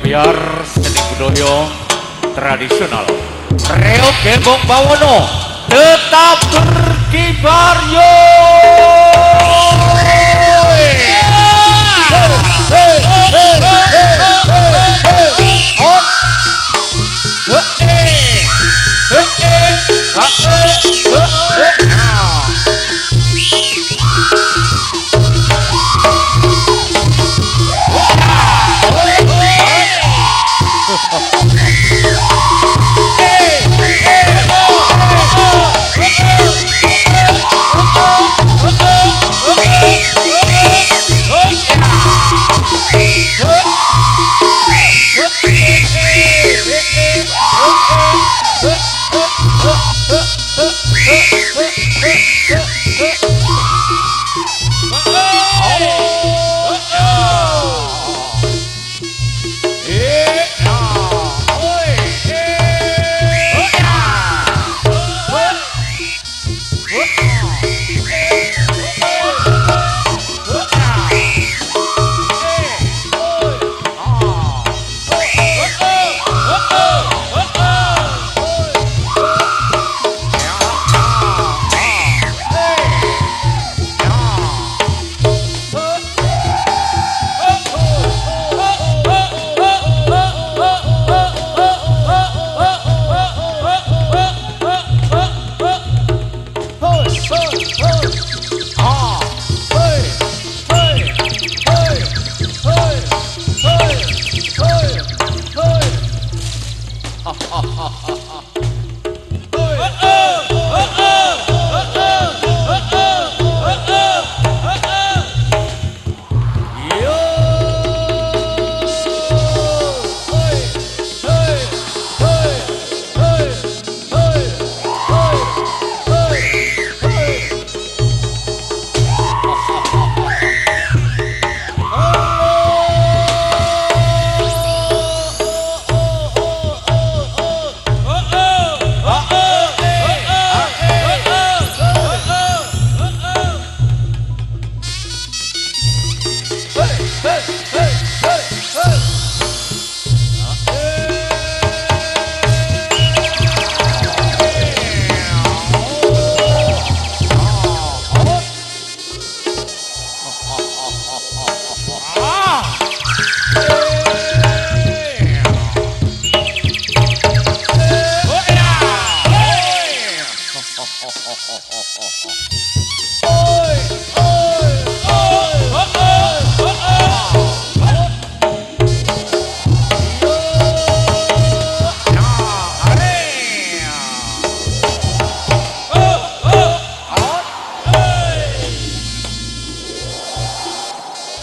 biar seni budaya tradisional Reo Gembong Bawono tetap berkibar yo.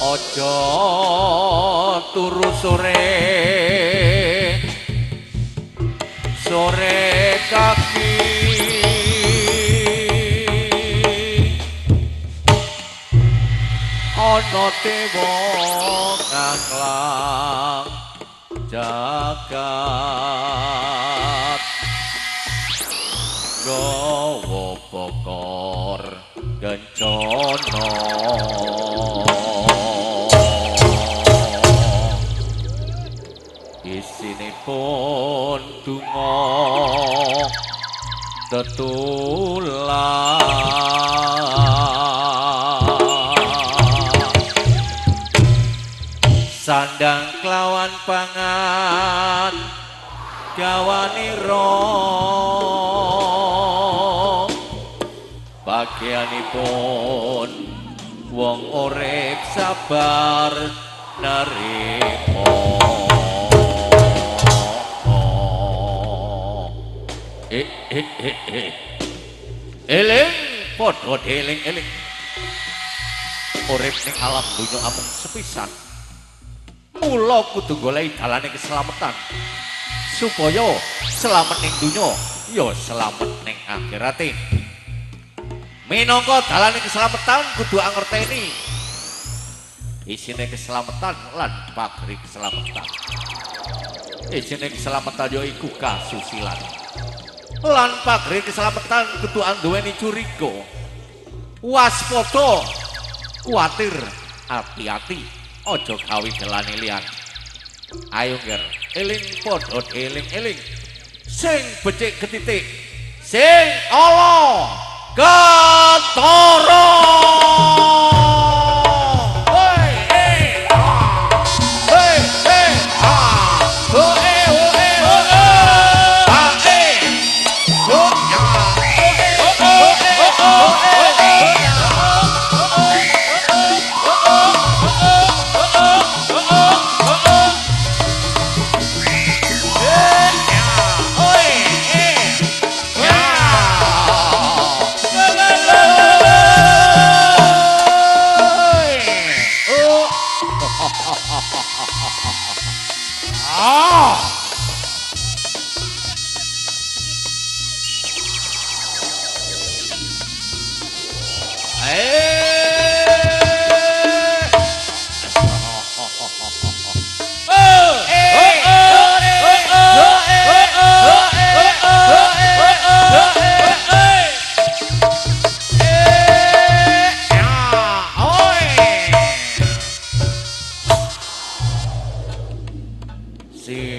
Ojo turu sore kaki ana dewa nganglang jagat gawa pokor kencana isinipun donga tetulah sandang kelawan pangan gawanira bagianipun wong urip sabar narima eling padha eling-eling urip ning alam donya amung sepisan mula kudu goleki dalane keselamatan supaya selamat ning donya ya selamat ning akhirate minangka dalane keselamatan kudu angerteni isine keselamatan lan pagri keselamatan isine keselamatan ya iku kasusilan lan pagri keselamatan kudu anduweni curiga waspada kuatir hati-hati aja gawe gelane liyan Ayo nger, eling podot eling-eling. Sing becik ketitik, sing ala ketara.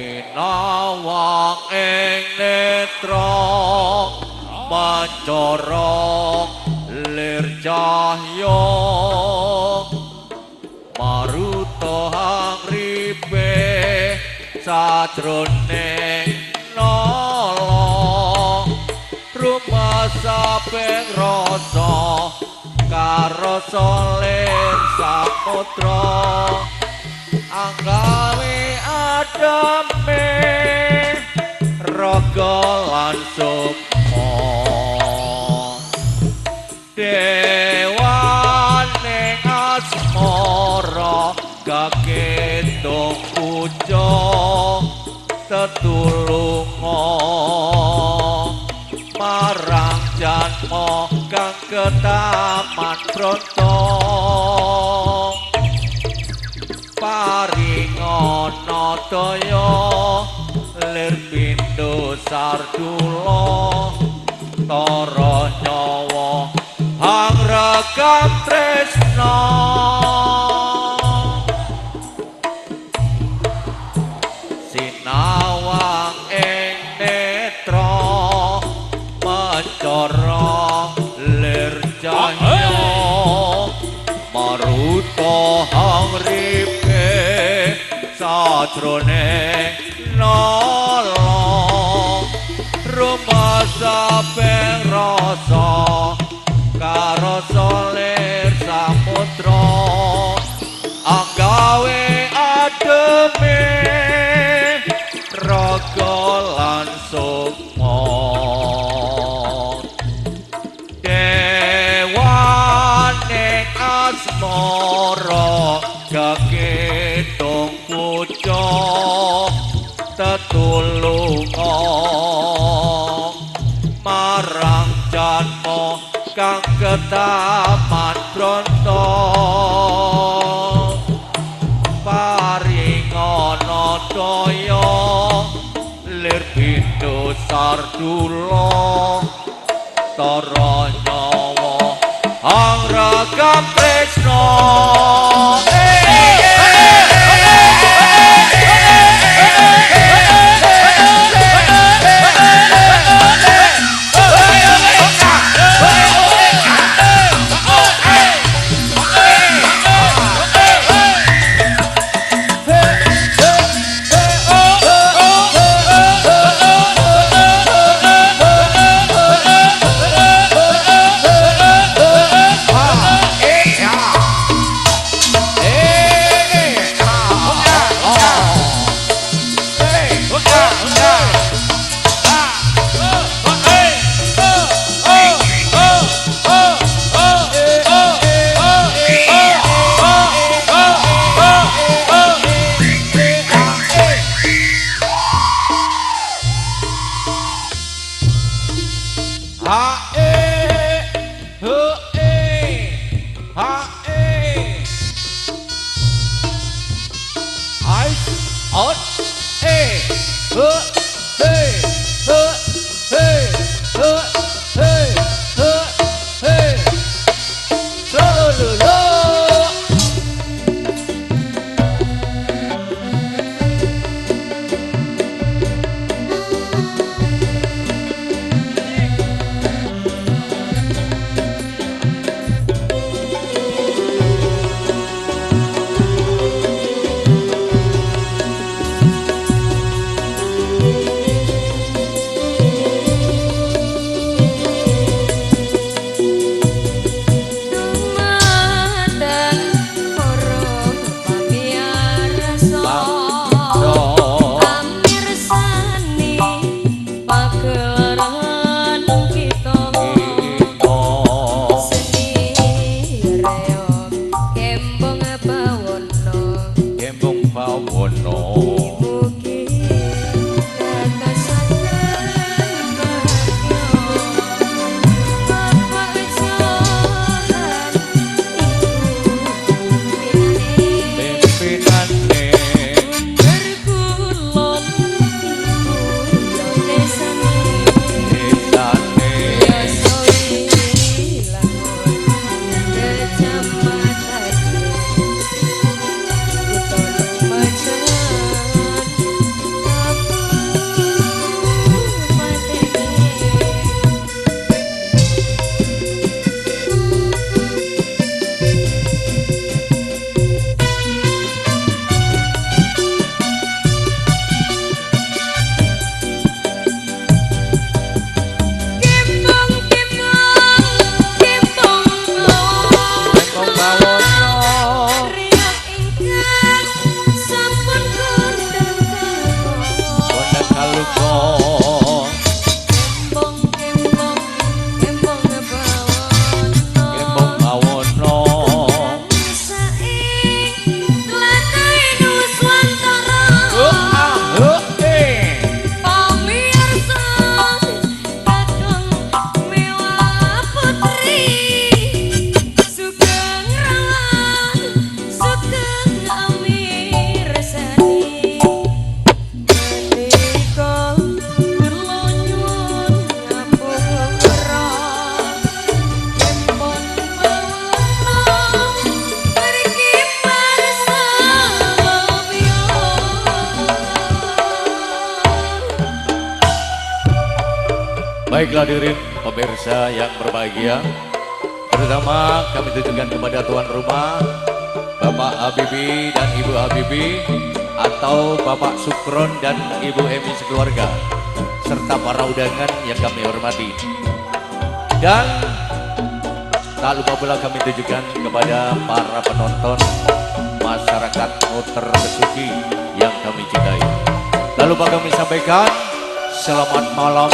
Sinawang ing netra mancara lir cahya maruta hangripe sajroning nala rumasa ping rasa karasa lir saputra anggawe adame raga lan sukma dewane asmara kaketung puja tetulunga marang janma kang ketaman brontong paringana daya lir pindho sardula tara nyawa hangrekam tresna sinawang ing netra mancara lir cahya maruta hangripe sajroning nala rumasa ping rasa karasa lir saputra anggawe ademe raga lan sukma dewane asmara kaketung puja tetulunga marang janma kang ketaman brontong paringana daya lir pindho sardula tara nyawa hangrekam tresna Baiklah hadirin pemirsa yang berbahagia, terutama kami tujukan kepada tuan rumah Bapak Habibie dan Ibu Habibie, atau Bapak Sukron dan Ibu Emi sekeluarga, serta para undangan yang kami hormati. Dan tak lupa pula kami tujukan kepada para penonton masyarakat Muter Besuki yang kami cintai. Tak lupa kami sampaikan selamat malam,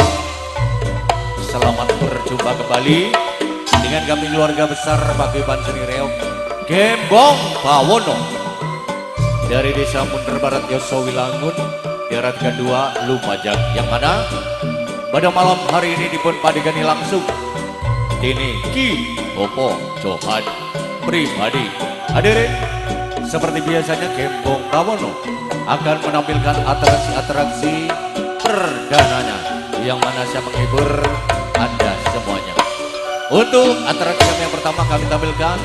selamat berjumpa kembali dengan kami keluarga besar Paguyuban Seni Reog Gembong Bawono dari Desa Mundur Barat Yoso Wilangun, daerah kedua Lumajang, yang mana pada malam hari ini dipun padigani langsung Dini Ki Opo Johan pribadi. Hadirin, seperti biasanya Gembong Bawono akan menampilkan atraksi-atraksi perdananya yang mana saya menghibur Anda semuanya. Untuk atraksi yang pertama kami tampilkan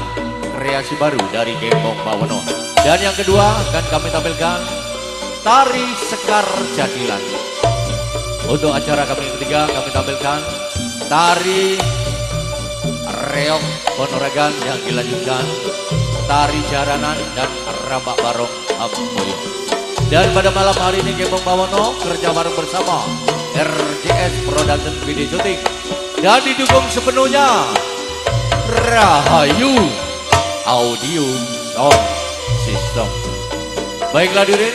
kreasi baru dari Gembong Bawono, dan yang kedua akan kami tampilkan tari Sekar Jadilan. Untuk acara kami yang ketiga kami tampilkan tari Reog Ponorogan yang dilanjutkan tari Jaranan dan Rambak Barong Amboyo. Dan pada malam hari ini Gembong Bawono kerja bareng bersama RJS Production Video Shooting dan didukung sepenuhnya Rahayu Audio Sound System. Baiklah hadirin,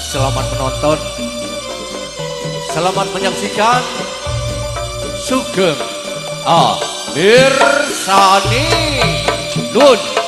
selamat menonton, selamat menyaksikan Sugeng Amirsani Nun.